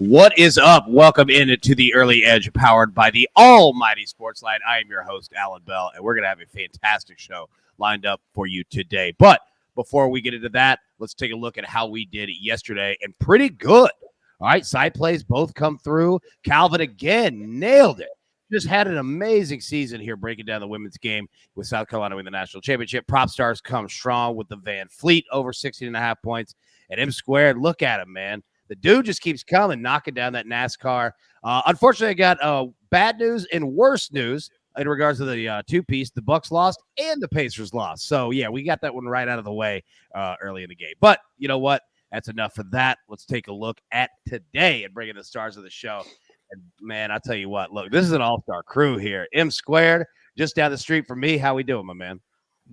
What is up? Welcome into the Early Edge, powered by the almighty SportsLine. I am your host, Allan Bell, and we're going to have a fantastic show lined up for you today. But before we get into that, let's take a look at how we did yesterday, and pretty good. All right, side plays both come through. Calvin again nailed it. Just had an amazing season here breaking down the women's game with South Carolina winning the national championship. Prop stars come strong with the Van Fleet over 16.5 points. And M Squared, look at him, man. The dude just keeps coming, knocking down that NASCAR. Unfortunately, I got bad news and worse news in regards to the two-piece. The Bucks lost and the Pacers lost. So, yeah, we got that one right out of the way early in the game. But you know what? That's enough for that. Let's take a look at today and bring in the stars of the show. And, man, I'll tell you what. Look, this is an all-star crew here. M Squared, just down the street from me. How we doing, my man?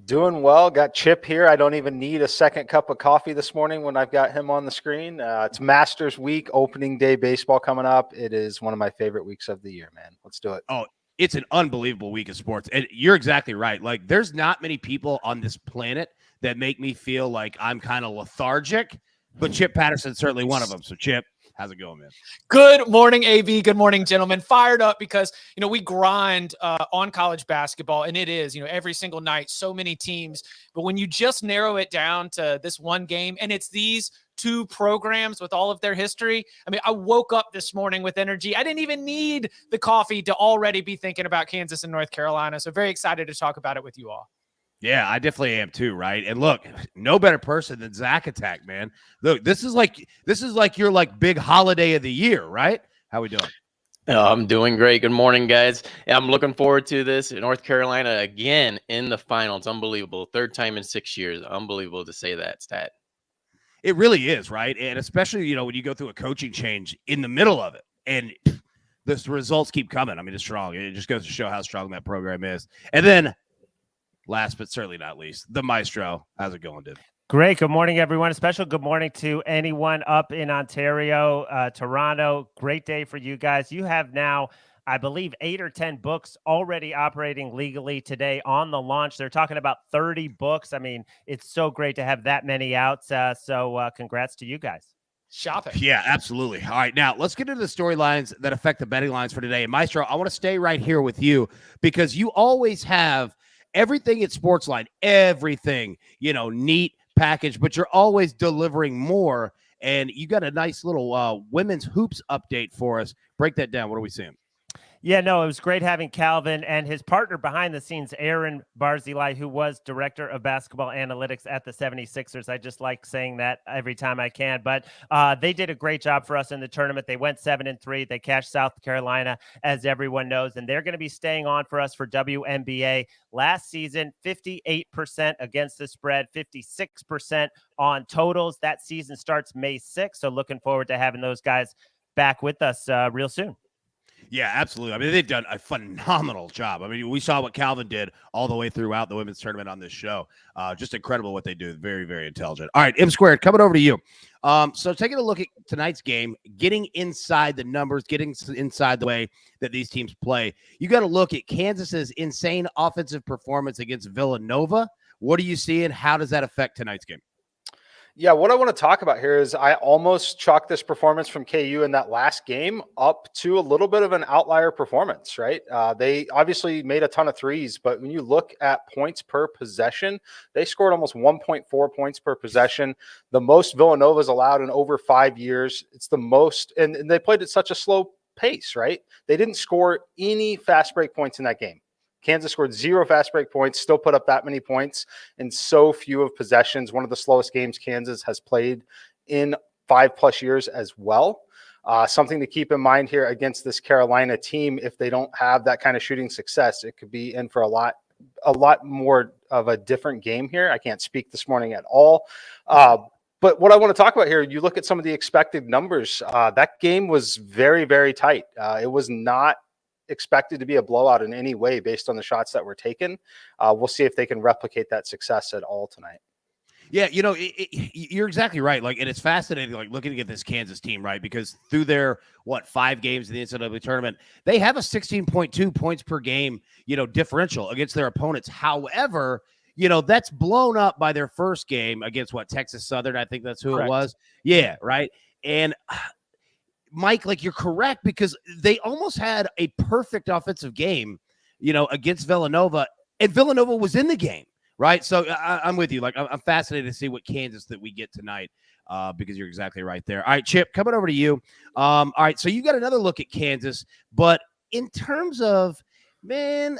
Doing well. Got Chip here. I don't even need a second cup of coffee this morning when I've got him on the screen. It's Masters week, opening day baseball coming up. It is one of my favorite weeks of the year, man. Let's do it. Oh, it's an unbelievable week of sports. And you're exactly right. Like, there's not many people on this planet that make me feel like I'm kind of lethargic, but Chip Patterson's certainly one of them. So, Chip, how's it going, man? Good morning, AB. Good morning, gentlemen. Fired up because, we grind on college basketball, and it is, every single night, so many teams. But when you just narrow it down to this one game, and it's these two programs with all of their history, I woke up this morning with energy. I didn't even need the coffee to already be thinking about Kansas and North Carolina. So very excited to talk about it with you all. Yeah, I definitely am too, right? And look, no better person than Zack Attack, man. Look, this is like your big holiday of the year, right? How we doing? I'm doing great. Good morning, guys. I'm looking forward to this. North Carolina again in the final. It's unbelievable. Third time in 6 years. Unbelievable to say that stat. It really is, right? And especially, when you go through a coaching change in the middle of it, and the results keep coming. It's strong. It just goes to show how strong that program is. And then, last but certainly not least, the maestro. How's it going, dude? Great. Good morning, everyone. A special good morning to anyone up in Ontario, Toronto. Great day for you guys. You have now, I believe, 8 or 10 books already operating legally today on the launch. They're talking about 30 books. It's so great to have that many out. So congrats to you guys. Shopping. Yeah, absolutely. All right, now let's get into the storylines that affect the betting lines for today. And Maestro, I want to stay right here with you because you always have everything at SportsLine, everything, neat package, but you're always delivering more. And you got a nice little women's hoops update for us. Break that down. What are we seeing? Yeah, no, it was great having Calvin and his partner behind the scenes, Aaron Barzilai, who was director of basketball analytics at the 76ers. I just like saying that every time I can. But they did a great job for us in the tournament. They went 7-3. They cashed South Carolina, as everyone knows, and they're going to be staying on for us for WNBA. Last season, 58% against the spread, 56% on totals. That season starts May 6th, so looking forward to having those guys back with us real soon. Yeah, absolutely. They've done a phenomenal job. We saw what Calvin did all the way throughout the women's tournament on this show. Just incredible what they do. Very, very intelligent. All right, M Squared, coming over to you. So taking a look at tonight's game, getting inside the numbers, getting inside the way that these teams play, you got to look at Kansas's insane offensive performance against Villanova. What are you seeing? How does that affect tonight's game? Yeah, what I want to talk about here is I almost chalked this performance from KU in that last game up to a little bit of an outlier performance, right? They obviously made a ton of threes, but when you look at points per possession, they scored almost 1.4 points per possession, the most Villanova's allowed in over 5 years. It's the most, and they played at such a slow pace, right? They didn't score any fast break points in that game. Kansas scored 0 fast break points, still put up that many points in so few of possessions. One of the slowest games Kansas has played in 5+ years as well. Something to keep in mind here against this Carolina team, if they don't have that kind of shooting success, it could be in for a lot more of a different game here. I can't speak this morning at all. But what I want to talk about here, you look at some of the expected numbers. That game was very, very tight. It was not expected to be a blowout in any way based on the shots that were taken. We'll see if they can replicate that success at all tonight. Yeah, you're exactly right. And it's fascinating, looking at this Kansas team, right? Because through their 5 games in the NCAA tournament, they have a 16.2 points per game, differential against their opponents. However, that's blown up by their first game against Texas Southern. I think that's who Correct. It was. Yeah, right. And Mike, like you're correct, because they almost had a perfect offensive game, against Villanova, and Villanova was in the game, right? So I'm with you. Like I'm fascinated to see what Kansas that we get tonight, because you're exactly right there. All right, Chip, coming over to you. All right, so you got another look at Kansas, but in terms of, man,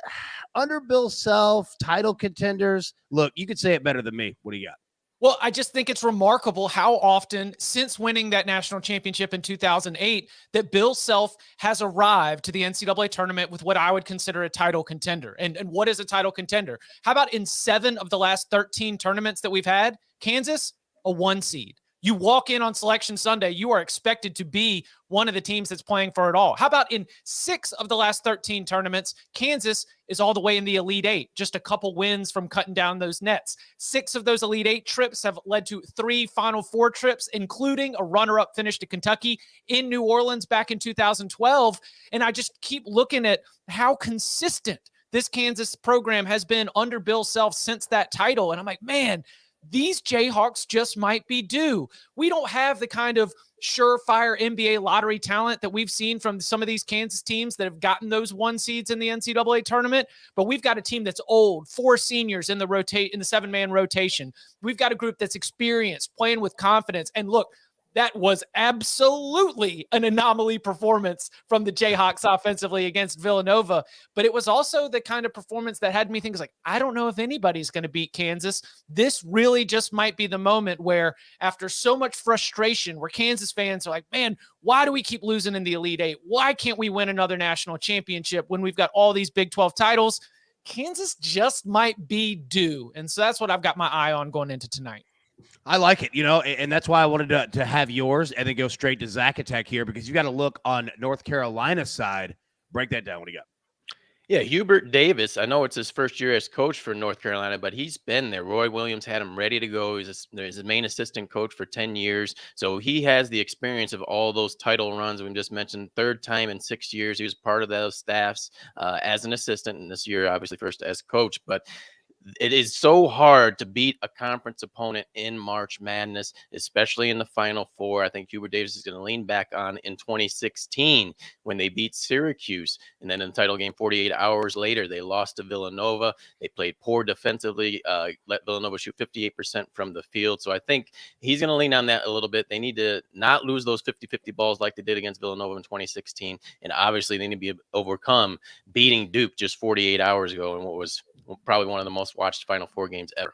under Bill Self, title contenders, look, you could say it better than me. What do you got? Well, I just think it's remarkable how often, since winning that national championship in 2008, that Bill Self has arrived to the NCAA tournament with what I would consider a title contender. And what is a title contender? How about in 7 of the last 13 tournaments that we've had, Kansas, a 1 seed? You walk in on Selection Sunday, you are expected to be one of the teams that's playing for it all. How about in 6 of the last 13 tournaments, Kansas is all the way in the Elite 8, just a couple wins from cutting down those nets. 6 of those Elite 8 trips have led to 3 Final Four trips, including a runner-up finish to Kentucky in New Orleans back in 2012. And I just keep looking at how consistent this Kansas program has been under Bill Self since that title. And I'm like, man, these Jayhawks just might be due. We don't have the kind of surefire NBA lottery talent that we've seen from some of these Kansas teams that have gotten those 1 seeds in the NCAA tournament, but we've got a team that's old, 4 seniors in the 7-man rotation. We've got a group that's experienced, playing with confidence. And look, that was absolutely an anomaly performance from the Jayhawks offensively against Villanova. But it was also the kind of performance that had me think, like, I don't know if anybody's going to beat Kansas. This really just might be the moment where, after so much frustration, where Kansas fans are like, man, why do we keep losing in the Elite 8? Why can't we win another national championship when we've got all these Big 12 titles? Kansas just might be due. And so that's what I've got my eye on going into tonight. I like it, and that's why I wanted to have yours and then go straight to Zack Attack here, because you got to look on North Carolina's side. Break that down. What do you got? Yeah, Hubert Davis. I know it's his first year as coach for North Carolina, but he's been there. Roy Williams had him ready to go. He's his main assistant coach for 10 years. So he has the experience of all those title runs. We just mentioned 3rd time in 6 years. He was part of those staffs as an assistant, and this year, obviously, first as coach. But it is so hard to beat a conference opponent in March Madness, especially in the Final Four. I think Hubert Davis is going to lean back on in 2016 when they beat Syracuse. And then in the title game, 48 hours later, they lost to Villanova. They played poor defensively, let Villanova shoot 58% from the field. So I think he's going to lean on that a little bit. They need to not lose those 50-50 balls like they did against Villanova in 2016. And obviously they need to be overcome beating Duke just 48 hours ago in what was probably one of the most watched Final Four games ever.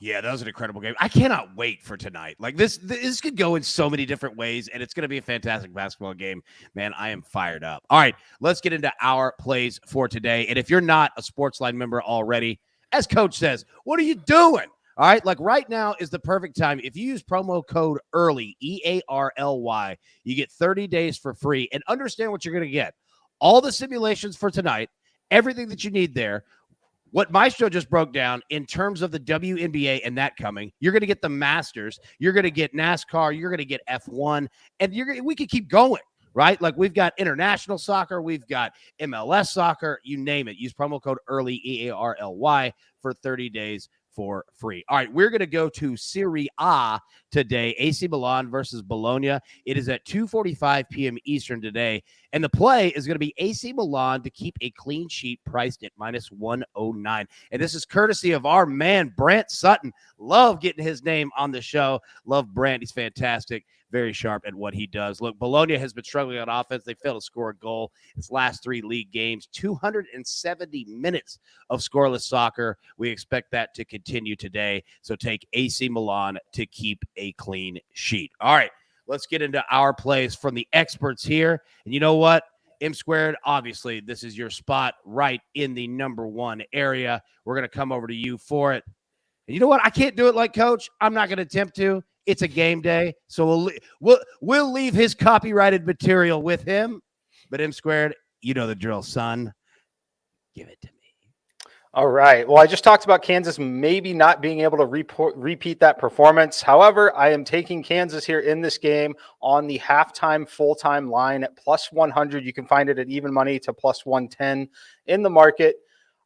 Yeah, that was an incredible game. I cannot wait for tonight. Like this could go in so many different ways, and it's going to be a fantastic basketball game. Man, I am fired up. All right, let's get into our plays for today. And if you're not a SportsLine member already, as Coach says, what are you doing? All right, like right now is the perfect time. If you use promo code EARLY, EARLY, you get 30 days for free. And understand what you're going to get. All the simulations for tonight, everything that you need there. What Maestro just broke down in terms of the WNBA and that coming, you're going to get the Masters, you're going to get NASCAR, you're going to get F1, and we could keep going, right? Like we've got international soccer, we've got MLS soccer, you name it. Use promo code EARLY, EARLY, for 30 days for free. All right, we're going to go to Serie A today, AC Milan versus Bologna. It is at 2:45 p.m. Eastern today, and the play is going to be AC Milan to keep a clean sheet priced at -109. And this is courtesy of our man, Brant Sutton. Love getting his name on the show. Love Brant. He's fantastic. Very sharp at what he does. Look, Bologna has been struggling on offense. They failed to score a goal its last 3 league games. 270 minutes of scoreless soccer. We expect that to continue today. So take AC Milan to keep a clean sheet. All right, let's get into our plays from the experts here. And you know what? M Squared, obviously, this is your spot right in the number 1 area. We're going to come over to you for it. And you know what? I can't do it like Coach. I'm not going to attempt to. It's a game day, so we'll leave his copyrighted material with him. But M Squared, you know the drill, son. Give it to me. All right. Well, I just talked about Kansas maybe not being able to repeat that performance. However, I am taking Kansas here in this game on the halftime, full-time line at +100. You can find it at even money to +110 in the market.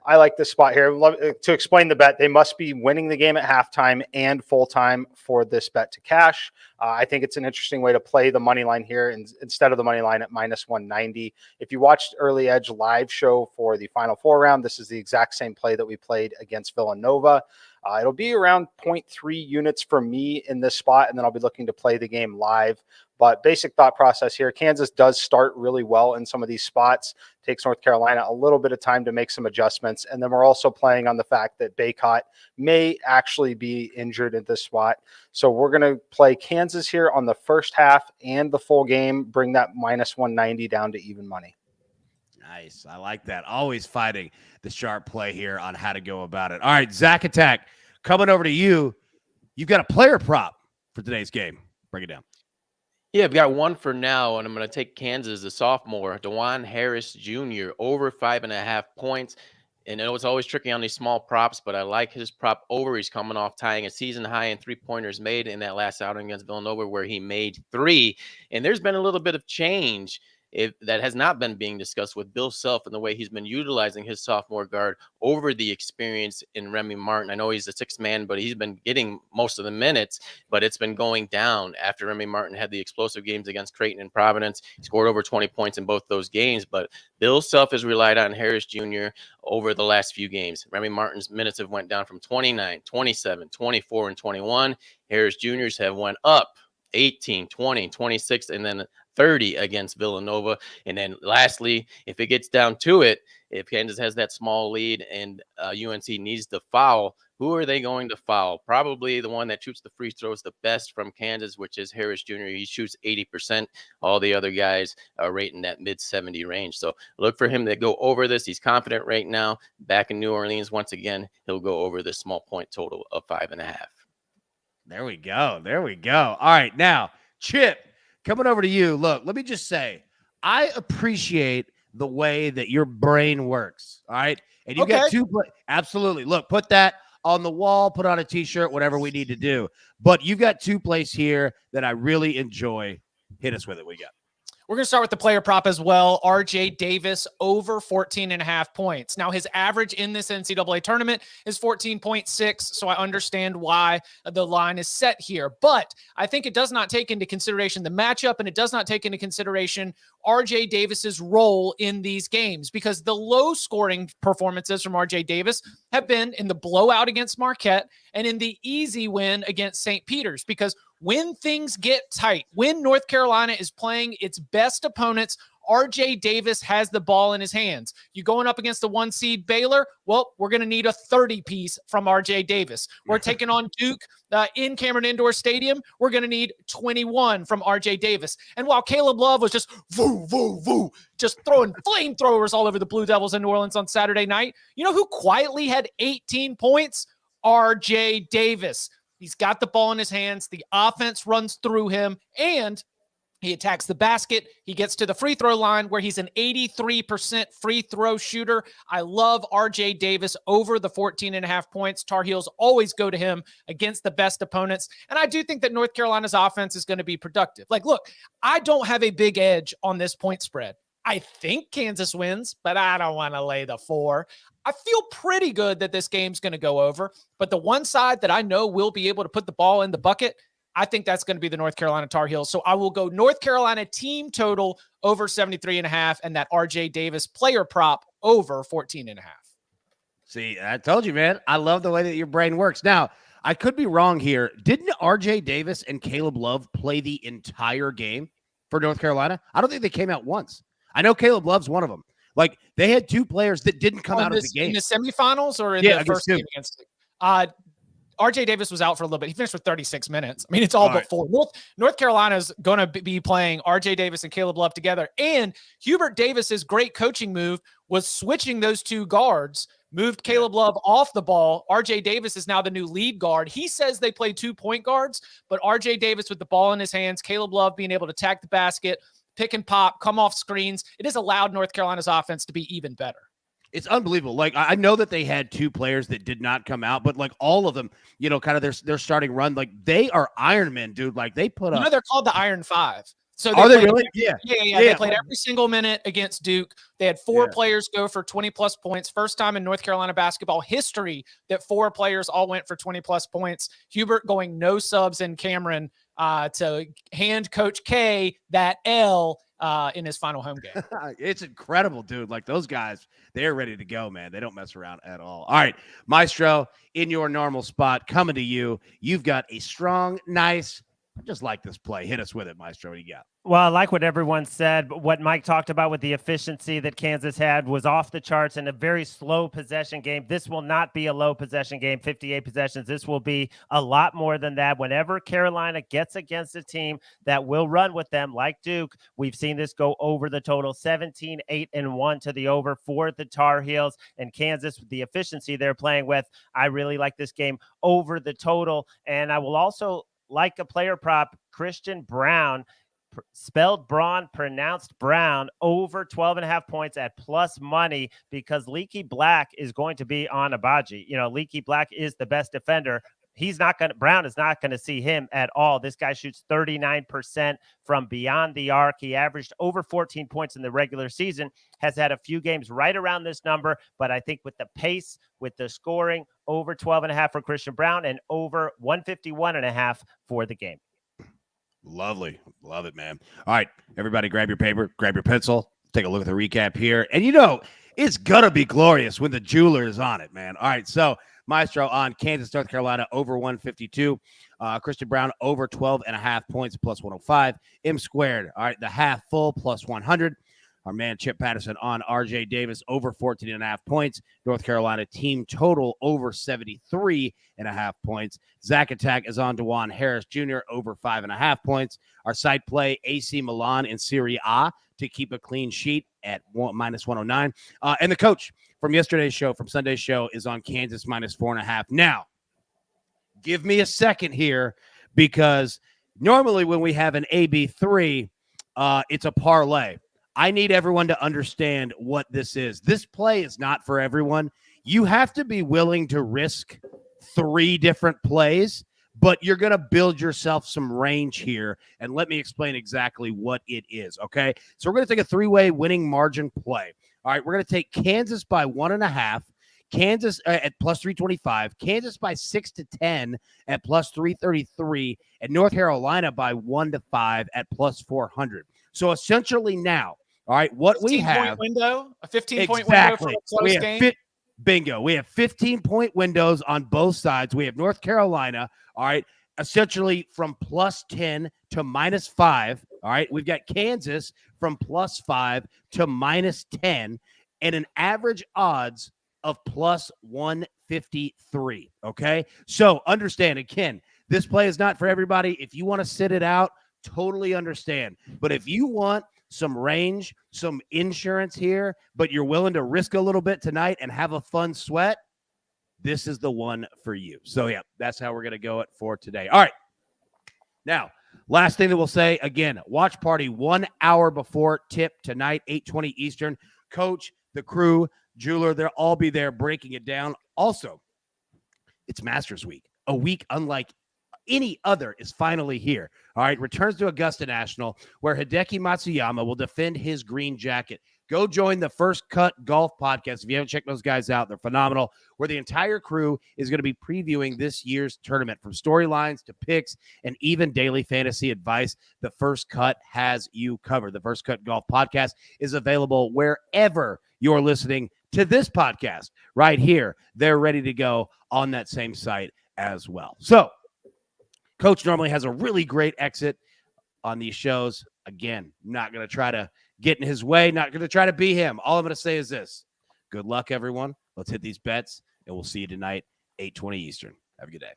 I like this spot here. To explain the bet, they must be winning the game at halftime and full time for this bet to cash. I think it's an interesting way to play the money line here instead of the money line at minus 190. If you watched Early Edge live show for the Final Four round, this is the exact same play that we played against Villanova. It'll be around 0.3 units for me in this spot, and then I'll be looking to play the game live. But basic thought process here, Kansas does start really well in some of these spots. Takes North Carolina a little bit of time to make some adjustments. And then we're also playing on the fact that Baycott may actually be injured at this spot. So we're going to play Kansas here on the first half and the full game, bring that minus 190 down to even money. Nice. I like that. Always fighting the sharp play here on how to go about it. All right, Zack Attack, coming over to you. You've got a player prop for today's game. Break it down. Yeah, I've got one for now, and I'm going to take Kansas, the sophomore, Dajuan Harris Jr., over 5.5 points. And I know it's always tricky on these small props, but I like his prop over. He's coming off tying a season high in three-pointers made in that last outing against Villanova where he made 3. And there's been a little bit of change that has not been being discussed with Bill Self and the way he's been utilizing his sophomore guard over the experience in Remy Martin. I know he's a 6th man, but he's been getting most of the minutes, but it's been going down after Remy Martin had the explosive games against Creighton and Providence. He scored over 20 points in both those games, but Bill Self has relied on Harris Jr. over the last few games. Remy Martin's minutes have went down from 29, 27, 24, and 21. Harris Jr.'s have went up 18, 20, 26, and then 30 against Villanova. And then lastly, if it gets down to it, if Kansas has that small lead and UNC needs to foul, who are they going to foul? Probably the one that shoots the free throws the best from Kansas, which is Harris Jr. He shoots 80%. All the other guys are rating that mid-70 range. So look for him to go over this. He's confident right now. Back in New Orleans, once again, he'll go over this small point total of 5.5. There we go. There we go. All right, now, Chip, coming over to you. Look, let me just say, I appreciate the way that your brain works. All right. And you got 2 absolutely. Look, put that on the wall, put on a t-shirt, whatever we need to do. But you've got 2 plays here that I really enjoy. Hit us with it. We got. We're going to start with the player prop as well. RJ Davis over 14.5 points. Now, his average in this NCAA tournament is 14.6, so I understand why the line is set here. But I think it does not take into consideration the matchup, and it does not take into consideration RJ Davis's role in these games, because the low-scoring performances from RJ Davis have been in the blowout against Marquette and in the easy win against St. Peter's, because when things get tight, when North Carolina is playing its best opponents, RJ Davis has the ball in his hands. You going up against the 1 seed Baylor? Well, we're going to need a 30-piece from RJ Davis. We're taking on Duke in Cameron Indoor Stadium. We're going to need 21 from RJ Davis. And while Caleb Love was just just throwing flamethrowers all over the Blue Devils in New Orleans on Saturday night, you know who quietly had 18 points? RJ Davis. He's got the ball in his hands. The offense runs through him, and he attacks the basket. He gets to the free throw line where he's an 83% free throw shooter. I love RJ Davis over the 14.5 points. Tar Heels always go to him against the best opponents. And I do think that North Carolina's offense is going to be productive. Like, look, I don't have a big edge on this point spread. I think Kansas wins, but I don't want to lay the 4. I feel pretty good that this game's going to go over, but the one side that I know will be able to put the ball in the bucket, I think that's going to be the North Carolina Tar Heels. So I will go North Carolina team total over 73.5 and that RJ Davis player prop over 14.5. See, I told you, man. I love the way that your brain works. Now, I could be wrong here. Didn't RJ Davis and Caleb Love play the entire game for North Carolina? I don't think they came out once. I know Caleb Love's one of them. Like, they had 2 players that didn't come out of the game. In the semifinals or in the first game against it? RJ Davis was out for a little bit. He finished with 36 minutes. I mean, it's all but 4. North Carolina's going to be playing RJ Davis and Caleb Love together. And Hubert Davis's great coaching move was switching those 2 guards, moved Caleb Love off the ball. RJ Davis is now the new lead guard. He says they play 2 point guards, but RJ Davis with the ball in his hands, Caleb Love being able to attack the basket, pick and pop, come off screens. It has allowed North Carolina's offense to be even better. It's unbelievable. Like, I know that they had 2 players that did not come out, but like all of them, you know, kind of their starting run, like they are Iron Men, dude. Like they put up. They're called the Iron 5. So Are they played really? Yeah. They played every single minute against Duke. They had 4 players go for 20-plus points. First time in North Carolina basketball history that 4 players all went for 20-plus points. Hubert going no subs in Cameron to hand Coach K that L in his final home game. It's incredible, dude. Like those guys, they're ready to go, man. They don't mess around at all. All right, Maestro, in your normal spot, coming to you. You've got a strong, nice, just like this play. Hit us with it, Maestro. What do you got? Well, I like what everyone said. What Mike talked about with the efficiency that Kansas had was off the charts in a very slow possession game. This will not be a low possession game, 58 possessions. This will be a lot more than that. Whenever Carolina gets against a team that will run with them, like Duke, we've seen this go over the total, 17, 8, and 1 to the over for the Tar Heels. And Kansas, the efficiency they're playing with, I really like this game over the total. And I will also like a player prop, Christian Brown, spelled Braun, pronounced Brown, over 12.5 points at plus money, because Leaky Black is going to be on Abaji. You know, Leaky Black is the best defender. Brown is not going to see him at all. This guy shoots 39% from beyond the arc. He averaged over 14 points in the regular season, has had a few games right around this number, but I think with the pace, with the scoring, over 12.5 for Christian Brown and over 151.5 for the game. Lovely. Love it, man. All right, everybody grab your paper, grab your pencil, take a look at the recap here. And you know, it's going to be glorious when the jeweler is on it, man. All right, so Maestro on Kansas, North Carolina, over 152. Christian Brown, over 12.5 points, plus 105. M squared, all right, the half full, plus 100. Our man Chip Patterson on RJ Davis, over 14.5 points. North Carolina team total, over 73.5 points. Zack Attack is on Dajuan Harris Jr., over 5.5 points. Our side play, AC Milan in Serie A to keep a clean sheet at minus 109. And the coach from yesterday's show, from Sunday's show, is on Kansas minus 4.5. Now, give me a second here, because normally when we have an AB3, it's a parlay. I need everyone to understand what this is. This play is not for everyone. You have to be willing to risk 3 different plays, but you're going to build yourself some range here. And let me explain exactly what it is, okay? So we're going to take a 3-way winning margin play. All right, we're going to take Kansas by 1.5, Kansas at plus 325, Kansas by 6 to 10 at plus 333, and North Carolina by 1 to 5 at plus 400. So essentially now, all right, what we have, a 15-point window for a close game. Bingo. We have 15-point windows on both sides. We have North Carolina, all right, essentially from plus 10 to minus 5. All right, we've got Kansas from plus 5 to minus 10, and an average odds of plus 153. Okay, so understand, again, this play is not for everybody. If you want to sit it out, totally understand. But if you want some range, some insurance here, but you're willing to risk a little bit tonight and have a fun sweat, this is the one for you. So, yeah, that's how we're going to go it for today. All right. Now, last thing that we'll say, again, watch party 1 hour before tip tonight, 8:20 Eastern. Coach, the crew, jeweler, they'll all be there breaking it down. Also, it's Masters Week, a week unlike any other is finally here. All right, returns to Augusta National, where Hideki Matsuyama will defend his green jacket. Go join the First Cut Golf Podcast. If you haven't checked those guys out, they're phenomenal, where the entire crew is going to be previewing this year's tournament, from storylines to picks and even daily fantasy advice. The First Cut has you covered. The First Cut Golf Podcast is available wherever you're listening to this podcast. Right here, they're ready to go on that same site as well. So, Coach normally has a really great exit on these shows. Again, not going to try to get in his way, not going to try to be him. All I'm going to say is this. Good luck, everyone. Let's hit these bets, and we'll see you tonight, 8:20 Eastern. Have a good day.